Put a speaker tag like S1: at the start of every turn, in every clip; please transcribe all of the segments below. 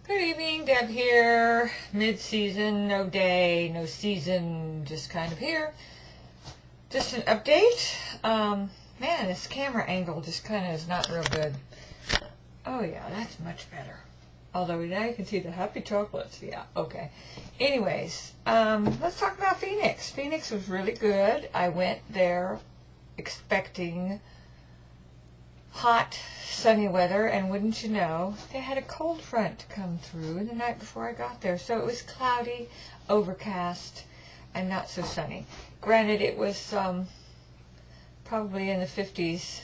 S1: Good evening, Deb here. Mid-season, no day, no season, just kind of here. Just an update. Man, this camera angle just kind of is not real good. Oh yeah, that's much better. Although now you can see the happy chocolates. Yeah, okay. Anyways, let's talk about Phoenix. Phoenix was really good. I went there expecting hot, sunny weather, and wouldn't you know, they had a cold front come through the night before I got there. So it was cloudy, overcast, and not so sunny. Granted, it was probably in the 50s,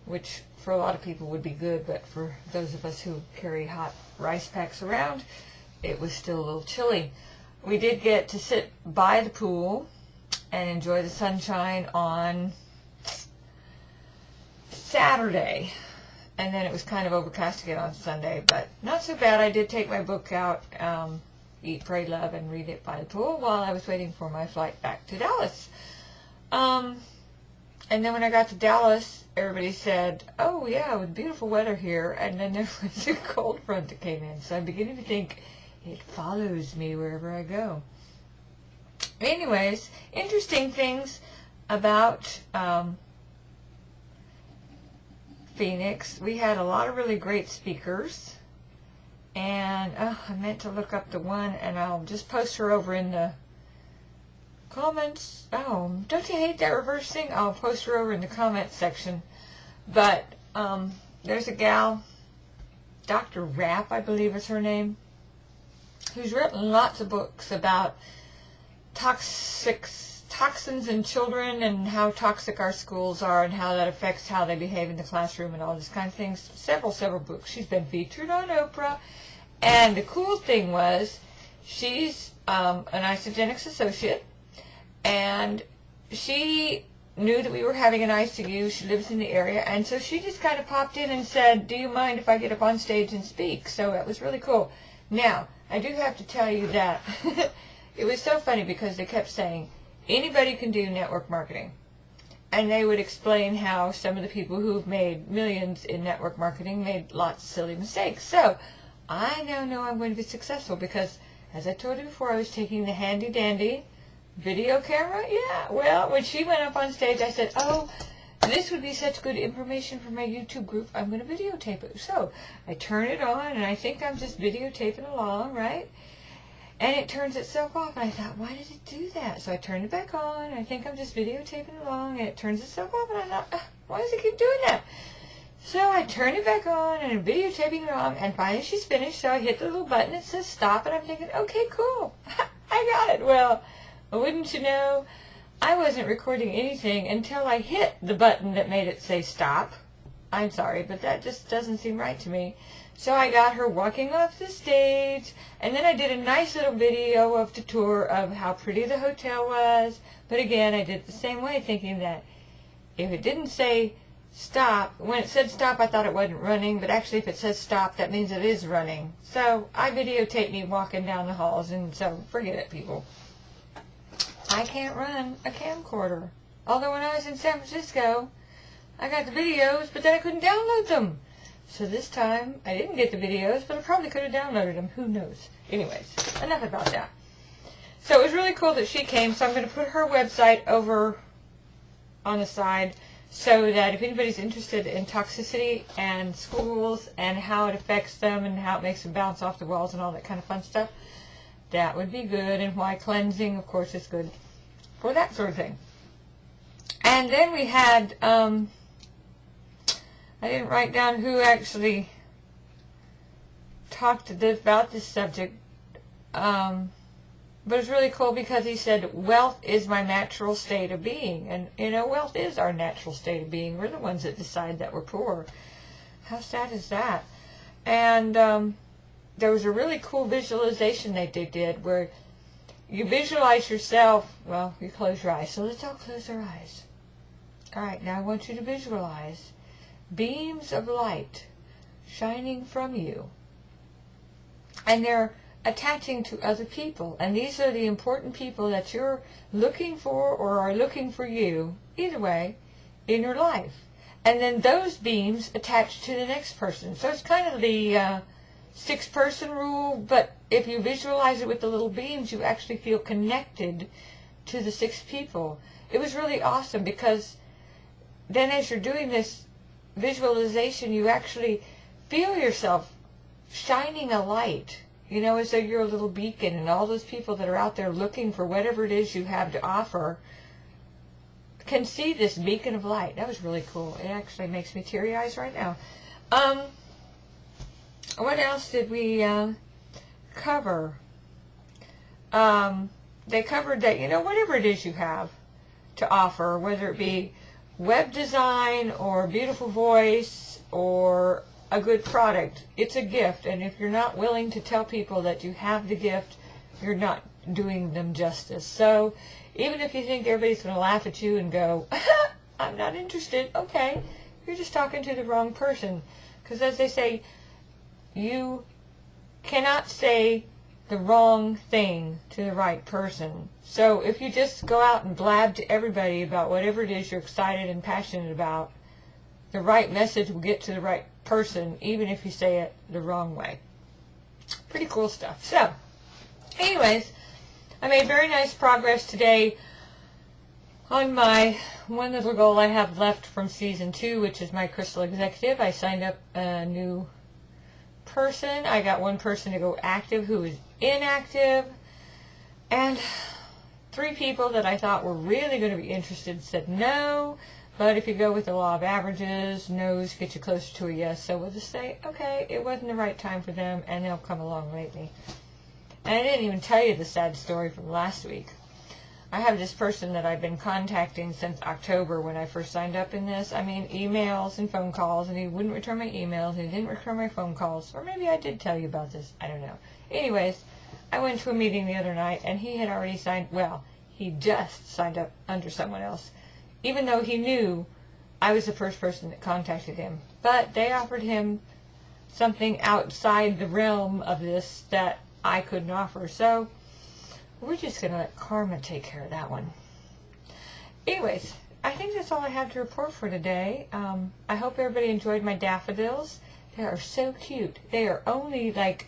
S1: which for a lot of people would be good, but for those of us who carry hot rice packs around, it was still a little chilly. We did get to sit by the pool and enjoy the sunshine on Saturday, and then it was kind of overcast again on Sunday, but not so bad. I did take my book out, Eat, Pray, Love, and read it by the pool while I was waiting for my flight back to Dallas. And then when I got to Dallas, everybody said, oh yeah, with beautiful weather here, and then there was a cold front that came in, so I'm beginning to think it follows me wherever I go. Anyways, interesting things about Phoenix. We had a lot of really great speakers, and I meant to look up the one, and I'll just post her over in the comments. Oh, don't you hate that reverse thing? I'll post her over in the comments section. But there's a gal, Dr. Rapp, I believe is her name, who's written lots of books about toxins in children and how toxic our schools are and how that affects how they behave in the classroom and all this kind of things. Several books. She's been featured on Oprah. And the cool thing was, she's an Isagenix associate, and she knew that we were having an ICU. She lives in the area, and so she just kind of popped in and said, do you mind if I get up on stage and speak? So it was really cool. Now, I do have to tell you that it was so funny because they kept saying, anybody can do network marketing. And they would explain how some of the people who've made millions in network marketing made lots of silly mistakes. So I now know I'm going to be successful because, as I told you before, I was taking the handy-dandy video camera. Yeah, well, when she went up on stage, I said, oh, this would be such good information for my YouTube group. I'm going to videotape it. So I turn it on, and I think I'm just videotaping along, right? And it turns itself off, and I thought, why did it do that? So I turned it back on. I think I'm just videotaping along, and it turns itself off, and I thought, why does it keep doing that? So I turned it back on, and I'm videotaping it along, and finally she's finished, so I hit the little button that says stop, and I'm thinking, okay, cool. I got it. Well, wouldn't you know, I wasn't recording anything until I hit the button that made it say stop. I'm sorry, but that just doesn't seem right to me. So I got her walking off the stage, and then I did a nice little video of the tour of how pretty the hotel was. But again, I did it the same way, thinking that if it didn't say stop, when it said stop, I thought it wasn't running, but actually if it says stop, that means it is running. So I videotaped me walking down the halls, and so forget it, people. I can't run a camcorder. Although when I was in San Francisco, I got the videos, but then I couldn't download them. So this time, I didn't get the videos, but I probably could have downloaded them. Who knows? Anyways, enough about that. So it was really cool that she came, so I'm going to put her website over on the side so that if anybody's interested in toxicity and schools and how it affects them and how it makes them bounce off the walls and all that kind of fun stuff, that would be good, and why cleansing, of course, is good for that sort of thing. And then we had, I didn't write down who actually talked about this subject, but it's really cool because he said, wealth is my natural state of being. And, you know, wealth is our natural state of being. We're the ones that decide that we're poor. How sad is that? And there was a really cool visualization that they did where you visualize yourself. Well, you close your eyes. So let's all close our eyes. All right, now I want you to visualize beams of light shining from you, and they're attaching to other people, and these are the important people that you're looking for or are looking for you, either way, in your life. And then those beams attach to the next person. So it's kind of the 6-person rule, but if you visualize it with the little beams, you actually feel connected to the 6 people. It was really awesome, because then as you're doing this visualization, you actually feel yourself shining a light, you know, as though you're a little beacon, and all those people that are out there looking for whatever it is you have to offer can see this beacon of light. That was really cool. It actually makes me teary-eyed right now. What else did we cover? They covered that, you know, whatever it is you have to offer, whether it be web design or a beautiful voice or a good product, it's a gift. And if you're not willing to tell people that you have the gift, you're not doing them justice. So even if you think everybody's going to laugh at you and go, I'm not interested, okay, you're just talking to the wrong person. Because as they say, you cannot say the wrong thing to the right person. So if you just go out and blab to everybody about whatever it is you're excited and passionate about, the right message will get to the right person, even if you say it the wrong way. Pretty cool stuff. So, anyways, I made very nice progress today on my one little goal I have left from season 2, which is my Crystal Executive. I signed up a new person. I got one person to go active who was inactive, and 3 people that I thought were really going to be interested said no. But if you go with the law of averages, no's get you closer to a yes. So we'll just say, okay, it wasn't the right time for them, and they'll come along lately. And I didn't even tell you the sad story from last week. I have this person that I've been contacting since October when I first signed up in this. I mean, emails and phone calls, and he wouldn't return my emails, and he didn't return my phone calls. Or maybe I did tell you about this. I don't know. Anyways, I went to a meeting the other night, and he had already signed, well, he just signed up under someone else, even though he knew I was the first person that contacted him. But they offered him something outside the realm of this that I couldn't offer. So we're just going to let karma take care of that one. Anyways, I think that's all I have to report for today. I hope everybody enjoyed my daffodils. They are so cute. They are only like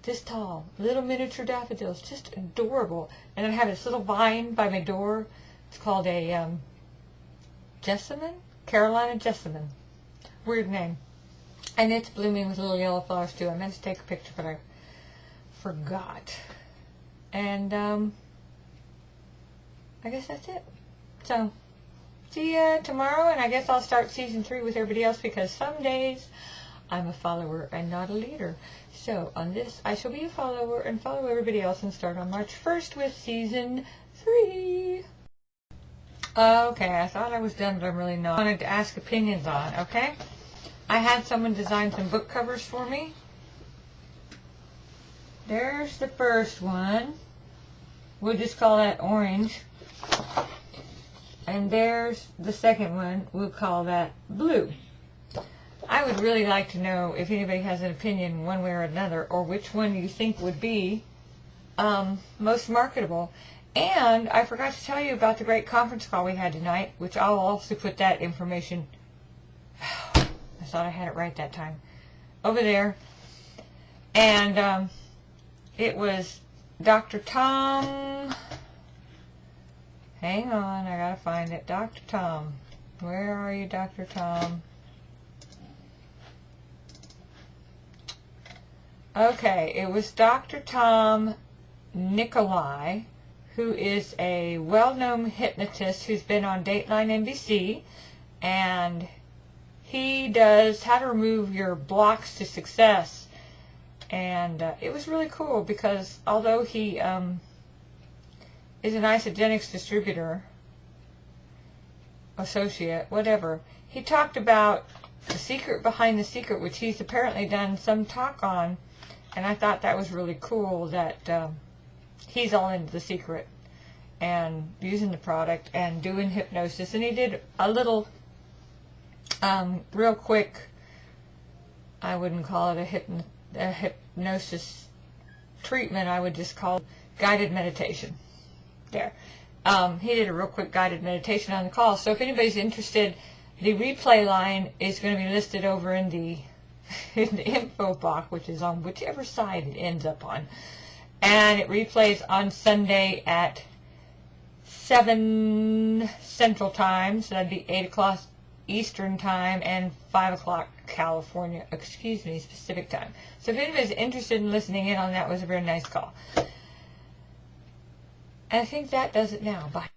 S1: this tall, little miniature daffodils, just adorable. And I have this little vine by my door. It's called a jessamine, Carolina jessamine. Weird name. And it's blooming with little yellow flowers too. I meant to take a picture, but I forgot. And I guess that's it. So see ya tomorrow, and I guess I'll start season 3 with everybody else, because some days I'm a follower and not a leader. So on this, I shall be a follower and follow everybody else and start on March 1st with season 3. Okay, I thought I was done, but I'm really not. I wanted to ask opinions on, okay? I had someone design some book covers for me. There's the first one. We'll just call that orange. And there's the second one. We'll call that blue. I would really like to know if anybody has an opinion one way or another, or which one you think would be most marketable. And I forgot to tell you about the great conference call we had tonight, which I'll also put that information, I thought I had it right that time, over there. And it was Dr. Tom, hang on, I gotta find it, Dr. Tom. Where are you, Dr. Tom? Okay, it was Dr. Tom Nicolai, who is a well-known hypnotist who's been on Dateline NBC, and he does how to remove your blocks to success. And it was really cool, because although he is an Isagenix distributor, associate, whatever, he talked about the secret behind the secret, which he's apparently done some talk on. And I thought that was really cool that he's all into the secret and using the product and doing hypnosis. And he did a little, real quick, I wouldn't call it a hypnosis treatment. I would just call it guided meditation. There. He did a real quick guided meditation on the call. So if anybody's interested, the replay line is going to be listed over in the in the info box, which is on whichever side it ends up on. And it replays on Sunday at 7 Central Time, so that'd be 8 o'clock Eastern Time and 5 o'clock Pacific Time. So if anybody's interested in listening in on that, was a very nice call. And I think that does it now. Bye.